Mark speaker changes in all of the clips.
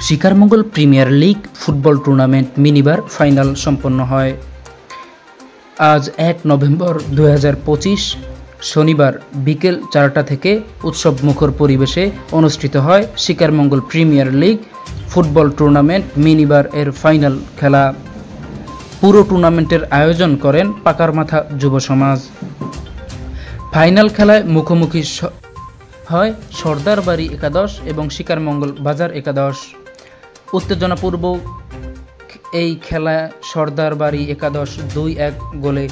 Speaker 1: Shikarmangal premier league football tournament minibar final সম্পন্ন হয়। আজ ১ নভেম্বর ২০২৫ শনিবার বিকেল ৪টা থেকে উৎসবমুখর পরিবেশে অনুষ্ঠিত হয় Shikarmangal premier league football tournament minibar এর ফাইনাল খেলা। পুরো টুর্নামেন্টের আয়োজন করেন পাকারমাথা যুব সমাজ। ফাইনাল খেলায় মুখোমুখি হয় সর্দারবাড়ি একাদশ এবং শিকারমঙ্গল বাজার একাদশ। উত্তেজনাপূর্ব এই খেলায় সর্দারবাড়ি একাদশ ২-১ গোলে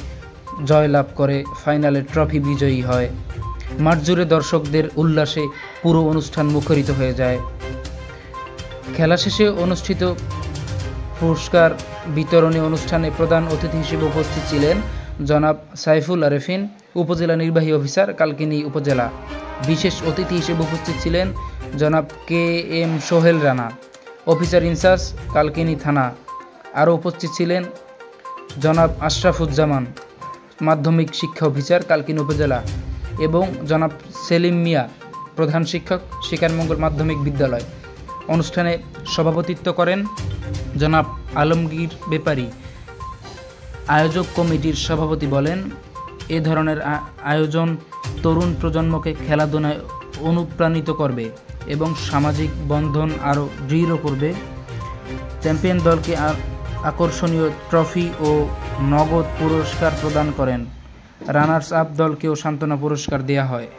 Speaker 1: জয়লাভ করে ফাইনালে ট্রফি বিজয়ী হয়। মাঠ জুড়ে দর্শকদের উল্লাসে পুরো অনুষ্ঠান মুখরিত হয়ে যায়। খেলা শেষে অনুষ্ঠিত পুরস্কার বিতরণী অনুষ্ঠানে প্রধান অতিথি হিসেবে উপস্থিত ছিলেন জনাব সাইফুল আরেফিন, উপজেলা নির্বাহী অফিসার, কালকিনি উপজেলা। বিশেষ অতিথি হিসেবে উপস্থিত ছিলেন জনাব KM Sohel Rana, officer in charge, Kalkini থানা। আরও উপস্থিত ছিলেন জনাব আশরাফুজ্জামান, মাধ্যমিক শিক্ষা অফিসার, কালকিনি উপজেলা, এবং জনাব সেলিম মিয়া, প্রধান শিক্ষক, শিকারমঙ্গল মাধ্যমিক বিদ্যালয়। অনুষ্ঠানে সভাপতিত্ব করেন জনাব আলমগীর ব্যাপারী। আয়োজক কমিটির সভাপতি বলেন, এ ধরনের আয়োজন তরুণ প্রজন্মকে খেলাধুলায় অনুপ্রাণিত করবে এবং সামাজিক বন্ধন আরও দৃঢ় করবে। চ্যাম্পিয়ন দলকে আকর্ষণীয় ট্রফি ও নগদ পুরস্কার প্রদান করেন। রানার্স আপ দলকেও সান্ত্বনা পুরস্কার দেওয়া হয়।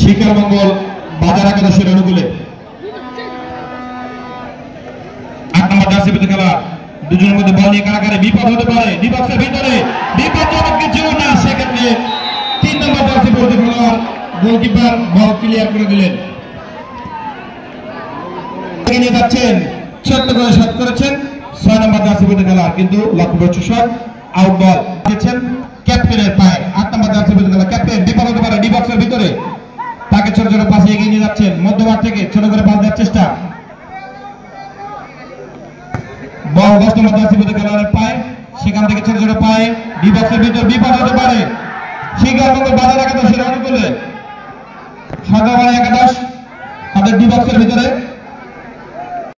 Speaker 2: শিকারমঙ্গল বাজার একাদশের অনুকূলে ৮ নম্বর জার্সি পেতে খেলা। দুজনের মধ্যে বল নিয়ে কারাকারি বিপদ হতে পারে। ডিবক্সের ভিতরে বিপজ্জনক কিছু না, সেক্ষেত্রে ৩ নম্বর জার্সি পড়তে খেলোয়াড় গোলকিপার বল ক্লিয়ার করে দিলেন। নিয়ে যাচ্ছেন, ছোট্ট করে শট করেছেন ৬ নম্বর জার্সি পেতে খেলা, কিন্তু লক্ষ্যভ্রষ্ট শট, আউট বল দিয়েছেন ক্যাপ্টেনের পায়ে। ৮ নম্বর জার্সি পেতে খেলা ক্যাপ্টেন, বিপদ হতে পারে। ডিবক্সের ভিতরে তাকে ছোট ছোট পাশে এগিয়ে নিয়ে যাচ্ছেন, মধ্যমাঠ থেকে ছোট করে পাস দেওয়ার চেষ্টা। বল ১০ নম্বর জার্সি পেতে খেলোয়াড়ের পায়ে, সেখান থেকে ছোট ছোট পায়ে ডিবক্সের ভিতর বিপদ হতে পারে। শিকারমঙ্গল বাজার একাদশের অনুকূলে সর্দারবাড়ি একাদশ তাদের ডিবক্সের ভিতরে